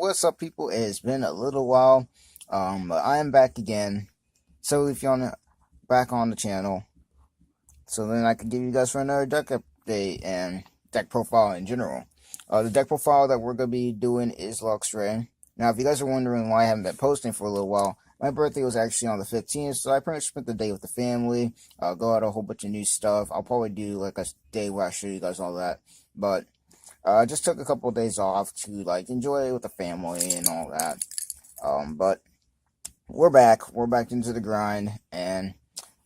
What's up, people? It's been a little while, but I am back again. So if you're back on the channel, so then I can give you guys for another deck update and deck profile in general. The deck profile that we're gonna be doing is Luxray. Now, if you guys are wondering why I haven't been posting for a little while, my birthday was actually on the 15th, so I pretty much spent the day with the family. Go out a whole bunch of new stuff. I'll probably do like a day where I show you guys all that, but. I just took a couple of days off to enjoy it with the family and all that. But we're back. We're back into the grind, and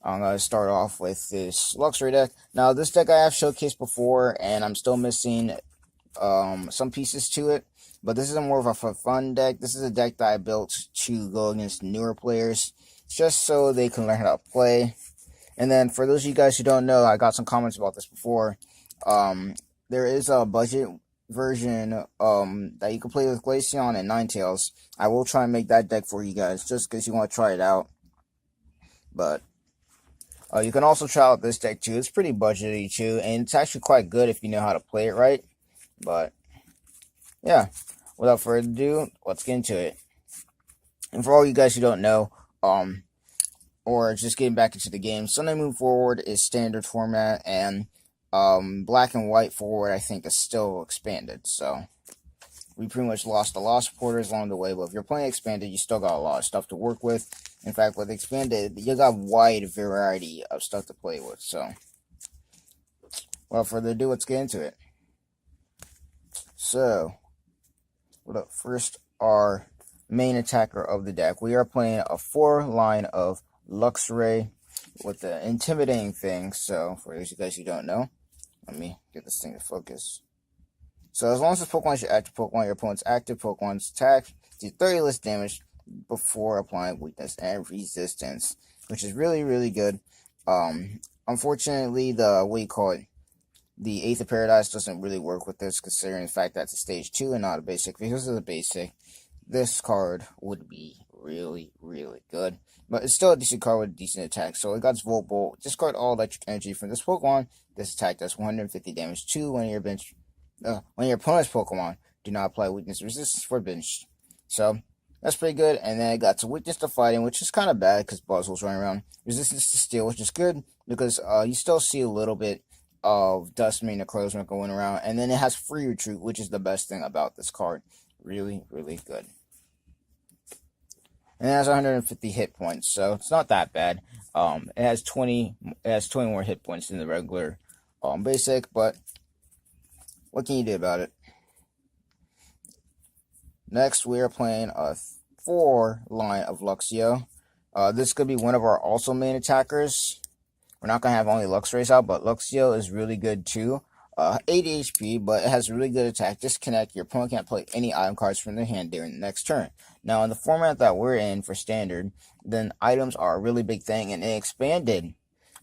I'm gonna start off with this Luxray deck. Now, this deck I have showcased before, and I'm still missing some pieces to it. But this is more of a fun deck. This is a deck that I built to go against newer players, just so they can learn how to play. And then for those of you guys who don't know, I got some comments about this before. There is a budget version that you can play with Glaceon and Ninetales. I will try and make that deck for you guys, just because you want to try it out. But you can also try out this deck too. It's pretty budgety too, and it's actually quite good if you know how to play it right. But yeah, without further ado, let's get into it. And for all you guys who don't know, or just getting back into the game, Sunday Moon Forward is standard format, and Black and White Forward, I think, is still expanded. So we pretty much lost a lot of supporters along the way, but if you're playing expanded, you still got a lot of stuff to work with. In fact, with expanded, you got a wide variety of stuff to play with. So without further ado, let's get into it. So first, our main attacker of the deck. We are playing a 4-line of Luxray with the intimidating thing. So for those of you guys who don't know, let me get this thing to focus. So as long as this Pokemon is your active Pokemon, your opponent's active Pokemon's attack do 30 less damage before applying weakness and resistance, which is really, really good. Unfortunately, the the Eighth of Paradise doesn't really work with this, considering the fact that it's a stage 2 and not a basic. Because of the basic, this card would be really, really good. But it's still a decent card with a decent attack. So it got its Volt Bolt. Discard all electric energy from this Pokemon. This attack does 150 damage to one of your bench. When your opponent's Pokemon do not apply weakness resistance for bench. So that's pretty good. And then it got some weakness to fighting, which is kind of bad because Buzzwole's running around. Resistance to steel, which is good because you still see a little bit of Dustmane Necrozma going around. And then it has free retreat, which is the best thing about this card. Really, really good. And it has 150 hit points, so it's not that bad. It has 20 more hit points than the regular basic, but what can you do about it? Next, we are playing a 4-line of Luxio. This could be one of our also main attackers. We're not going to have only Luxrays out, but Luxio is really good too. 80 HP, but it has really good attack. Disconnect. Your opponent can't play any item cards from their hand during the next turn. Now, in the format that we're in for standard, then items are a really big thing, and in expanded,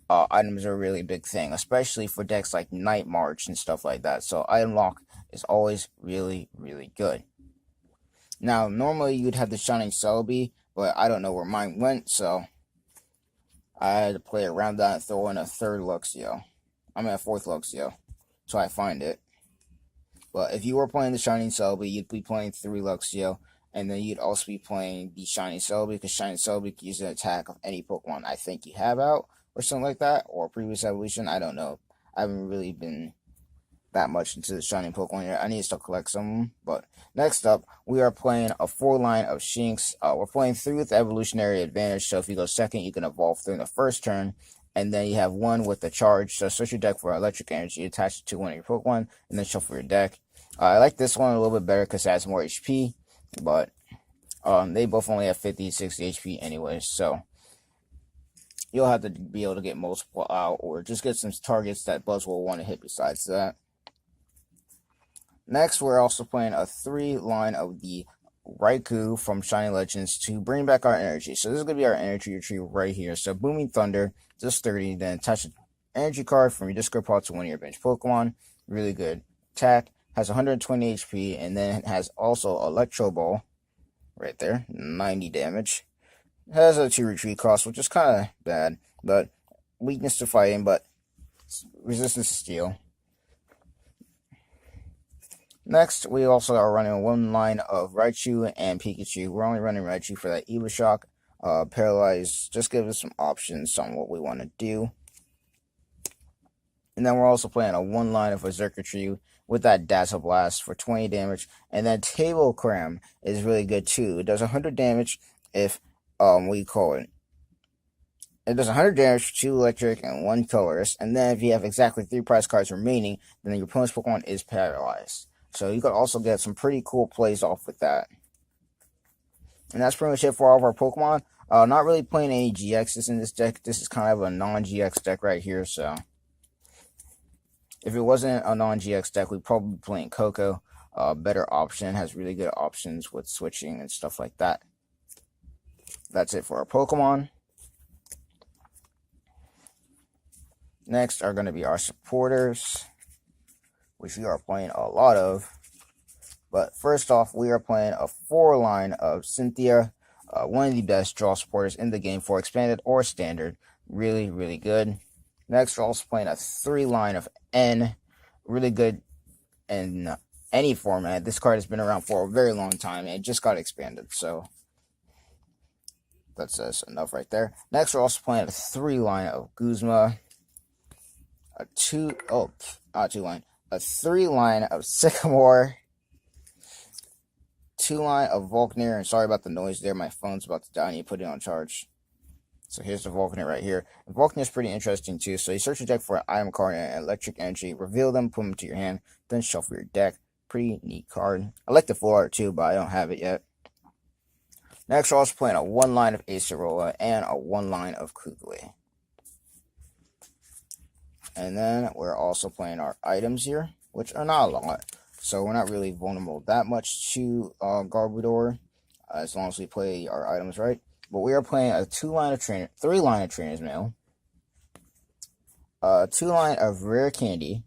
items are a really big thing, especially for decks like Night March and stuff like that. So item lock is always really, really good. Now, normally you'd have the Shining Celebi, but I don't know where mine went, so I had to play around that and throw in a 4th Luxio. So I find it. But if you were playing the Shining Celebi, you'd be playing 3 Luxio, and then you'd also be playing the Shining Celebi, because Shining Celebi can use an attack of any Pokemon I think you have out, or something like that, or previous evolution. I don't know. I haven't really been that much into the Shining Pokemon yet. I need to still collect some of them. But next up, we are playing a 4-line of Shinx. We're playing 3 with Evolutionary Advantage, so if you go second, you can evolve during the first turn. And then you have 1 with the charge. So search your deck for electric energy, attach it to one of your Pokemon, and then shuffle your deck. I like this one a little bit better because it has more HP. But they both only have 50, 60 HP anyway. So you'll have to be able to get multiple out, or just get some targets that Buzz will want to hit besides that. Next, we're also playing a 3-line of the Raikou from Shining Legends to bring back our energy. So this is going to be our energy retrieval right here. So Booming Thunder, just 30, then attach an energy card from your discard pile to one of your bench Pokemon. Really good attack. Has 120 HP, and then it has also Electro Ball right there, 90 damage. It has a 2 retreat cost, which is kind of bad, but weakness to fighting, but resistance to steel. Next, we also are running one line of Raikou and Pikachu. We're only running Raikou for that Evo Shock. Paralyze, just give us some options on what we want to do. And then we're also playing a one line of Berserker Tree with that Dazzle Blast for 20 damage. And then Table Cram is really good too. It does 100 damage if, it does 100 damage for 2 electric and 1 colorless. And then if you have exactly 3 prize cards remaining, then your opponent's Pokemon is paralyzed. So you could also get some pretty cool plays off with that. And that's pretty much it for all of our Pokemon. Not really playing any GXs in this deck. This is kind of a non-GX deck right here, so if it wasn't a non-GX deck, we'd probably be playing Coco. Better option, has really good options with switching and stuff like that. That's it for our Pokemon. Next are going to be our supporters, which we are playing a lot of. But first off, we are playing a 4-line of Cynthia, one of the best draw supporters in the game for expanded or standard. Really, really good. Next, we're also playing a 3-line of N, really good in any format. This card has been around for a very long time, and it just got expanded, so that says enough right there. Next, we're also playing a 3-line of Guzma, a 3-line of Sycamore, 2-line of Volkner, and sorry about the noise there, my phone's about to die, I need to put it on charge. So here's the Volkner right here. And Volkner is pretty interesting too. So you search your deck for an item card and electric energy, reveal them, put them to your hand, then shuffle your deck. Pretty neat card. I like the full art too, but I don't have it yet. Next, we're also playing a 1-line of Acerola and a 1-line of Kugli. And then we're also playing our items here, which are not a lot. So we're not really vulnerable that much to Garbodor, as long as we play our items right. But we are playing a 3-line of Trainer's Mail, a 2-line of Rare Candy,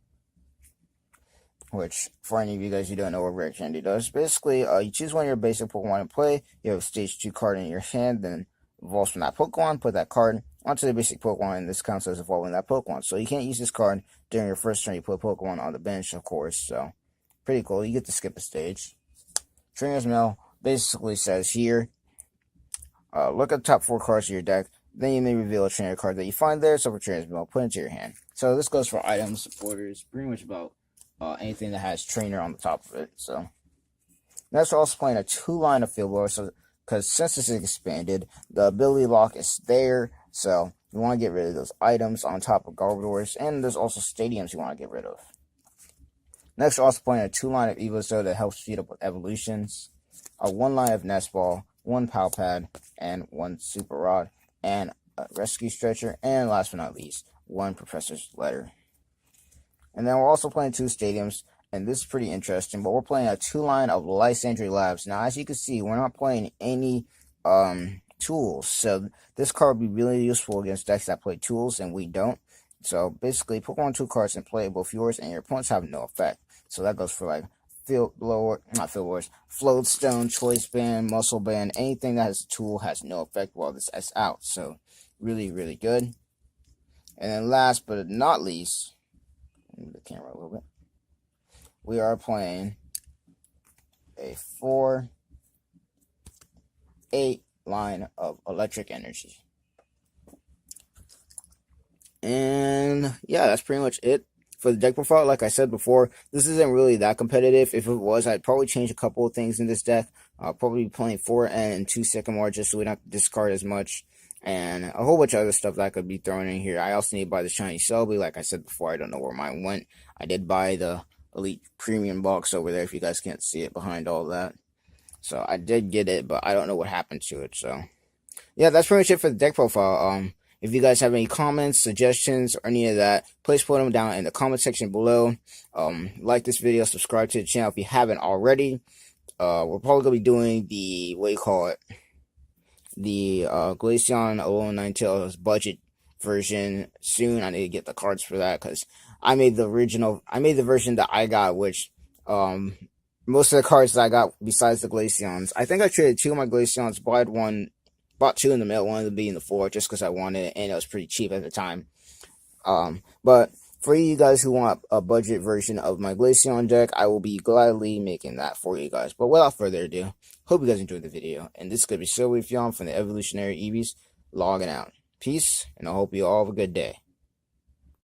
which, for any of you guys who don't know what Rare Candy does, basically, you choose one of your basic Pokemon to play, you have a Stage 2 card in your hand, then evolves from that Pokemon, put that card onto the basic Pokemon, and this counts as evolving that Pokemon. So you can't use this card during your first turn, you put Pokemon on the bench, of course, so pretty cool. You get to skip a stage. Trainer's Mail basically says here, look at the top 4 cards of your deck, then you may reveal a trainer card that you find there, so for Trainer's Mail, put it into your hand. So this goes for items, supporters, pretty much about anything that has trainer on the top of it. So next, we're also playing a 2-line of Field Blower, so because since this is expanded, the ability lock is there, so you want to get rid of those items on top of Garbodors, and there's also stadiums you want to get rid of. Next, we're also playing a 2-line of Evoso that helps speed up with evolutions, a 1-line of Nest Ball, 1 Pal Pad, and 1 Super Rod, and a Rescue Stretcher, and last but not least, 1 Professor's Letter. And then we're also playing 2 stadiums, and this is pretty interesting, but we're playing a 2-line of Lysandre Labs. Now, as you can see, we're not playing any tools, so this card would be really useful against decks that play tools, and we don't. So basically, put 2 cards and play both yours, and your opponents have no effect. So that goes for like Float Stone, Choice Band, Muscle Band, anything that has a tool has no effect while this is out. So really, really good. And then last but not least, move the camera a little bit, we are playing a 4-8-line of Electric Energy. And yeah, that's pretty much it for the deck profile. Like I said before, this isn't really that competitive. If it was, I'd probably change a couple of things in this deck. I'll probably be playing 4 and 2 Sycamore just so we don't have to discard as much. And a whole bunch of other stuff that I could be thrown in here. I also need to buy the Shiny Selby. Like I said before, I don't know where mine went. I did buy the Elite Premium box over there if you guys can't see it behind all that. So I did get it, but I don't know what happened to it. So yeah, that's pretty much it for the deck profile. If you guys have any comments, suggestions, or any of that, please put them down in the comment section below. Like this video, subscribe to the channel if you haven't already. We're probably going to be doing the, the Glaceon Alolan Ninetales budget version soon. I need to get the cards for that, because I made the version that I got, which, most of the cards that I got besides the Glaceons, I think I traded 2 of my Glaceons, bought 2 in the mail, one of them being the 4, just because I wanted it, and it was pretty cheap at the time. But For you guys who want a budget version of my Glaceon deck, I will be gladly making that for you guys. But without further ado, hope you guys enjoyed the video. And this is going to be Silverleaf from the Evolutionary Eevees logging out. Peace, and I hope you all have a good day.